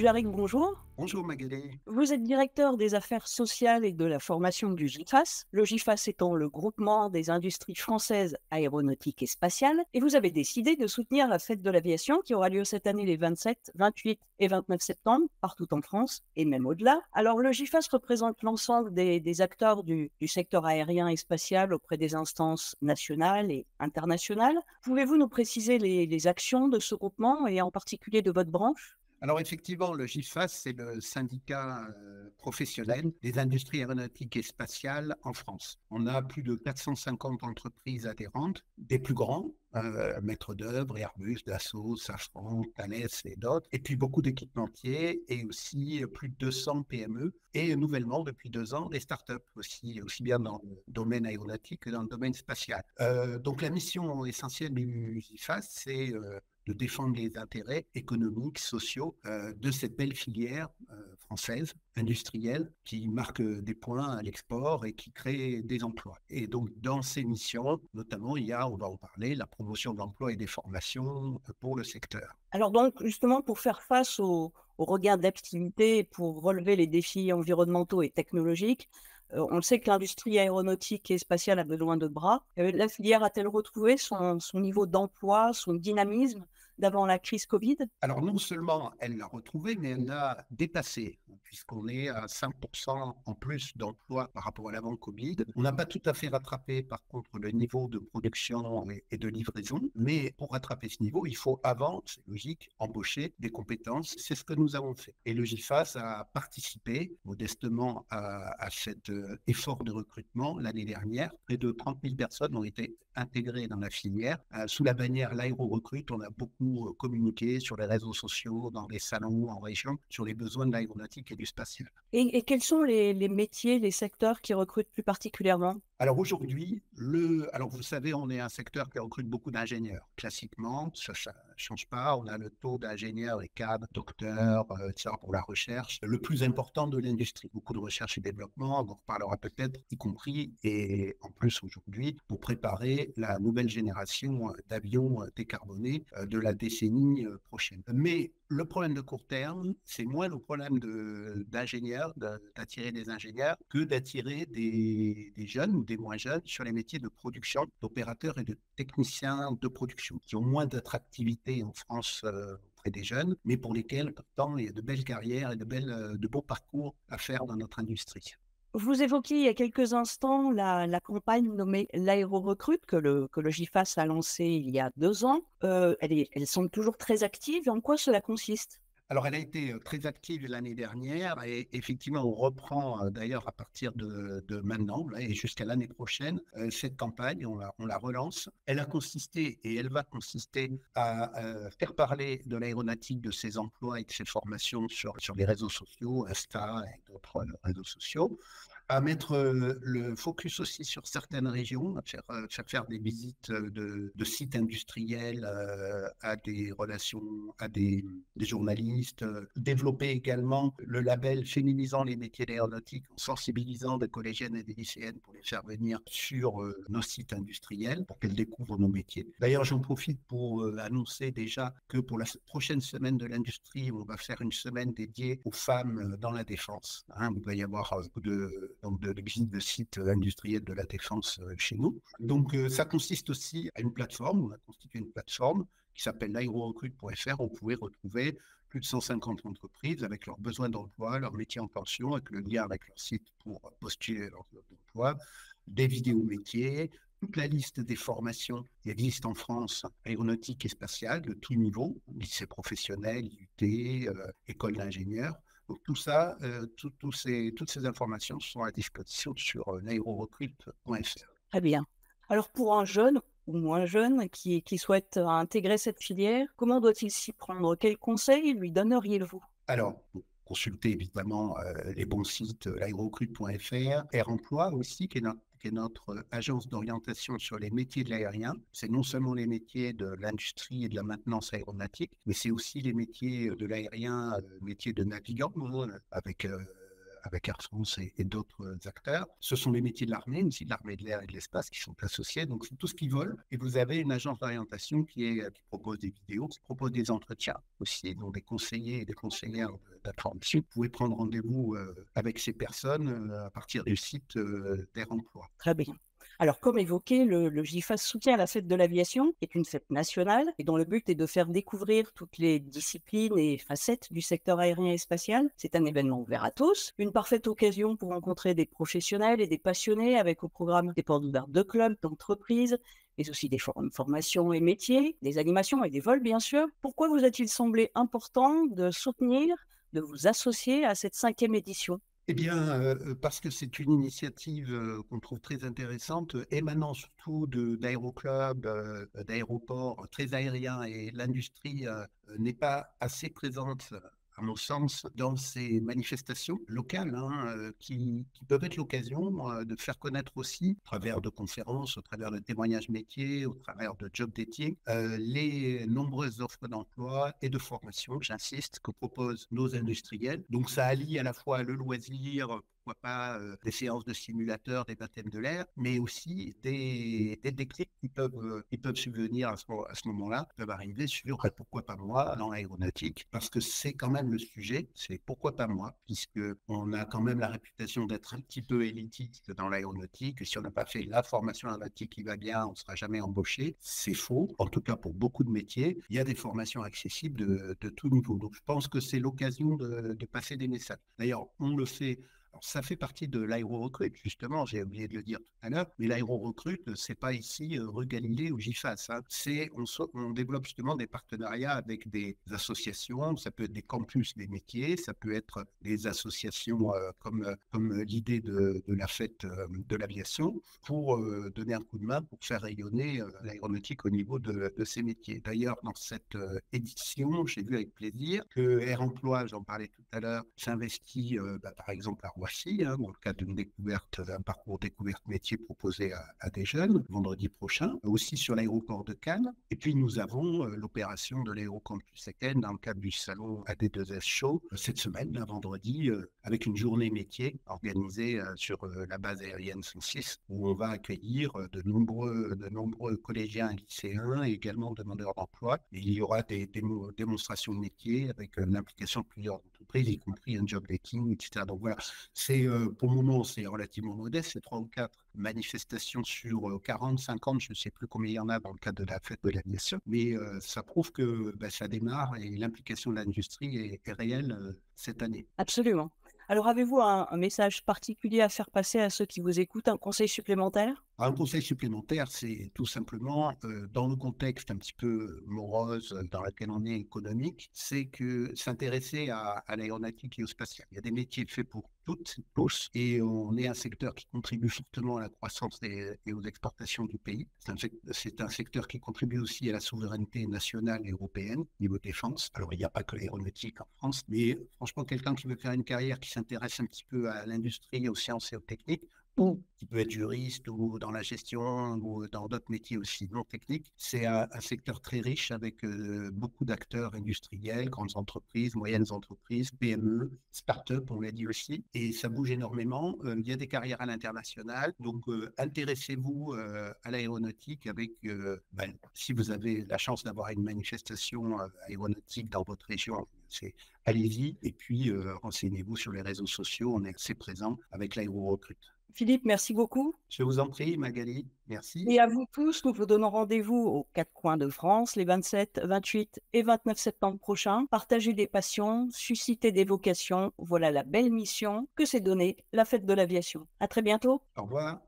Jarric, bonjour. Bonjour Magali. Vous êtes directeur des affaires sociales et de la formation du GIFAS. Le GIFAS étant le groupement des industries françaises aéronautiques et spatiales. Et vous avez décidé de soutenir la fête de l'aviation qui aura lieu cette année les 27, 28 et 29 septembre, partout en France et même au-delà. Alors le GIFAS représente l'ensemble des acteurs du secteur aérien et spatial auprès des instances nationales et internationales. Pouvez-vous nous préciser les actions de ce groupement et en particulier de votre branche ? Alors effectivement, le GIFAS, c'est le syndicat professionnel des industries aéronautiques et spatiales en France. On a plus de 450 entreprises adhérentes, des plus grands, Maître d'œuvre, Airbus, Dassault, Safran, Thales et d'autres, et puis beaucoup d'équipementiers et aussi plus de 200 PME et nouvellement depuis 2 ans des startups aussi bien dans le domaine aéronautique que dans le domaine spatial. Donc la mission essentielle du GIFAS, c'est de défendre les intérêts économiques, sociaux de cette belle filière française, industrielle, qui marque des points à l'export et qui crée des emplois. Et donc, dans ces missions, notamment, il y a, on va en parler, la promotion de l'emploi et des formations pour le secteur. Alors donc, justement, pour faire face au regain d'activité, pour relever les défis environnementaux et technologiques, on le sait que l'industrie aéronautique et spatiale a besoin de bras. La filière a-t-elle retrouvé son niveau d'emploi, son dynamisme d'avant la crise Covid ? Alors, non seulement elle l'a retrouvé, mais elle l'a dépassé, puisqu'on est à 5% en plus d'emplois par rapport à l'avant Covid. On n'a pas tout à fait rattrapé, par contre, le niveau de production et de livraison, mais pour rattraper ce niveau, il faut avant, c'est logique, embaucher des compétences. C'est ce que nous avons fait. Et le GIFAS a participé modestement à cet effort de recrutement l'année dernière. Près de 30 000 personnes ont été intégrées dans la filière. Sous la bannière L'Aéro Recrute, on a beaucoup communiqué sur les réseaux sociaux, dans les salons, en région, sur les besoins de l'aéronautique et du spatial. Et quels sont les métiers, les secteurs qui recrutent plus particulièrement ? Alors aujourd'hui, alors vous savez, on est un secteur qui recrute beaucoup d'ingénieurs. Classiquement, ça ne change pas. On a le taux d'ingénieurs et cadres, docteurs, etc. pour la recherche, le plus important de l'industrie. Beaucoup de recherche et développement, on en reparlera peut-être, y compris, et en plus aujourd'hui, pour préparer la nouvelle génération d'avions décarbonés de la décennie prochaine. Mais le problème de court terme, c'est moins le problème d'ingénieurs, d'attirer des ingénieurs, que d'attirer des jeunes ou des moins jeunes sur les métiers de production, d'opérateurs et de techniciens de production, qui ont moins d'attractivité en France auprès des jeunes, mais pour lesquels, pourtant, il y a de belles carrières et de beaux parcours à faire dans notre industrie. Vous évoquiez il y a quelques instants la campagne nommée l'Aéro Recrute que le GIFAS a lancée il y a 2 ans. Elle semble toujours très active. En quoi cela consiste ? Alors, elle a été très active l'année dernière et effectivement, on reprend d'ailleurs à partir de maintenant là, et jusqu'à l'année prochaine cette campagne, on la relance. Elle a consisté et elle va consister à faire parler de l'aéronautique, de ses emplois et de ses formations sur les réseaux sociaux, Insta et d'autres réseaux sociaux, à mettre le focus aussi sur certaines régions, à faire des visites de sites industriels à des relations, à des journalistes, développer également le label féminisant les métiers d'aéronautique en sensibilisant des collégiennes et des lycéennes pour les faire venir sur nos sites industriels pour qu'elles découvrent nos métiers. D'ailleurs, j'en profite pour annoncer déjà que pour la prochaine semaine de l'industrie, on va faire une semaine dédiée aux femmes dans la défense. Il va y avoir beaucoup de visites de sites industriels de la défense chez nous. Donc, ça consiste aussi à une plateforme. On a constitué une plateforme qui s'appelle l'aérorecrute.fr. On pouvait retrouver plus de 150 entreprises avec leurs besoins d'emploi, leur métier en pension, avec le lien avec leur site pour postuler leur offre d'emploi, des vidéos métiers, toute la liste des formations qui existent en France, aéronautique et spatiale, de tout niveau, lycée professionnel, IUT, école d'ingénieurs. Donc tout ça, toutes ces informations sont à disposition sur l'aérorecrute.fr. Très bien. Alors pour un jeune ou moins jeune qui souhaite intégrer cette filière, comment doit-il s'y prendre ? Quels conseils lui donneriez-vous ? Alors, vous consultez évidemment les bons sites, l'aérorecrute.fr, Air Emploi aussi, qui est notre agence d'orientation sur les métiers de l'aérien. C'est non seulement les métiers de l'industrie et de la maintenance aéronautique, mais c'est aussi les métiers de l'aérien, métiers de navigant, avec avec Air France et d'autres acteurs. Ce sont les métiers de l'armée, aussi de l'armée de l'air et de l'espace qui sont associés. Donc, c'est tout ce qui vole. Et vous avez une agence d'orientation qui propose des vidéos, qui propose des entretiens aussi, donc des conseillers et des conseillères d'information. Vous pouvez prendre rendez-vous avec ces personnes à partir du site d'Air Emploi. Très bien. Alors, comme évoqué, le GIFAS soutient la fête de l'aviation, qui est une fête nationale et dont le but est de faire découvrir toutes les disciplines et facettes du secteur aérien et spatial. C'est un événement ouvert à tous, une parfaite occasion pour rencontrer des professionnels et des passionnés avec au programme des portes ouvertes de clubs, d'entreprises, mais aussi des forums formation et métiers, des animations et des vols, bien sûr. Pourquoi vous a-t-il semblé important de soutenir, de vous associer à cette 5e édition ? Eh bien, parce que c'est une initiative qu'on trouve très intéressante, émanant surtout d'aéroclubs, d'aéroports très aériens, et l'industrie n'est pas assez présente, à mon sens, dans ces manifestations locales qui peuvent être l'occasion de faire connaître aussi, au travers de conférences, au travers de témoignages métiers, au travers de job dating, les nombreuses offres d'emploi et de formation, j'insiste, que proposent nos industriels. Donc ça allie à la fois le loisir, pourquoi pas des séances de simulateurs, des baptêmes de l'air, mais aussi des déclics qui peuvent subvenir à ce moment-là, peuvent arriver sur pourquoi pas moi dans l'aéronautique, parce que c'est quand même le sujet, c'est pourquoi pas moi, puisque on a quand même la réputation d'être un petit peu élitiste dans l'aéronautique, et si on n'a pas fait la formation aéronautique qui va bien, on ne sera jamais embauché. C'est faux, en tout cas pour beaucoup de métiers. Il y a des formations accessibles de tout niveau. Donc je pense que c'est l'occasion de passer des messages. D'ailleurs, on le fait. Alors, ça fait partie de l'aéro-recrute, justement, j'ai oublié de le dire tout à l'heure, mais l'aéro-recrute, c'est pas ici rue Galilée ou GIFAS. On développe justement des partenariats avec des associations, ça peut être des campus des métiers, ça peut être des associations comme l'idée de la fête de l'aviation, pour donner un coup de main, pour faire rayonner l'aéronautique au niveau de ces métiers. D'ailleurs, dans cette édition, j'ai vu avec plaisir que Air Emploi, j'en parlais tout à l'heure, s'investit par exemple à Roissy, dans le cadre d'un parcours découverte métier proposé à des jeunes, vendredi prochain, aussi sur l'aéroport de Cannes. Et puis nous avons l'opération de l'Aérocampus Eken dans le cadre du salon AD2S Show, cette semaine, vendredi, avec une journée métier organisée sur la base aérienne 106, où on va accueillir de nombreux collégiens et lycéens et également demandeurs d'emploi. Et il y aura des démonstrations de métiers avec l'implication de plusieurs entreprises, y compris un job dating, etc. Donc voilà, pour le moment, c'est relativement modeste, c'est 3 ou 4 manifestations sur 40, 50, je ne sais plus combien il y en a dans le cadre de la fête de l'aviation, mais ça prouve que ça démarre et l'implication de l'industrie est réelle cette année. Absolument. Alors, avez-vous un message particulier à faire passer à ceux qui vous écoutent, un conseil supplémentaire ? Un conseil supplémentaire, c'est tout simplement, dans le contexte un petit peu morose dans lequel on est économique, c'est que s'intéresser à l'aéronautique et au spatial. Il y a des métiers faits pour toutes et tous, et on est un secteur qui contribue fortement à la croissance et aux exportations du pays. C'est un secteur qui contribue aussi à la souveraineté nationale et européenne, niveau défense. Alors, il n'y a pas que l'aéronautique en France, mais franchement, quelqu'un qui veut faire une carrière qui s'intéresse un petit peu à l'industrie, aux sciences et aux techniques, ou qui peut être juriste ou dans la gestion ou dans d'autres métiers aussi non techniques. C'est un secteur très riche avec beaucoup d'acteurs industriels, grandes entreprises, moyennes entreprises, PME, start-up, on l'a dit aussi. Et ça bouge énormément. Il y a des carrières à l'international. Donc, intéressez-vous à l'aéronautique avec, si vous avez la chance d'avoir une manifestation aéronautique dans votre région, allez-y. Et puis, renseignez-vous sur les réseaux sociaux. On est assez présent avec l'aéro-recrute. Philippe, merci beaucoup. Je vous en prie, Magali. Merci. Et à vous tous, nous vous donnons rendez-vous aux 4 coins de France les 27, 28 et 29 septembre prochains. Partagez des passions, susciter des vocations. Voilà la belle mission que s'est donnée la fête de l'aviation. À très bientôt. Au revoir.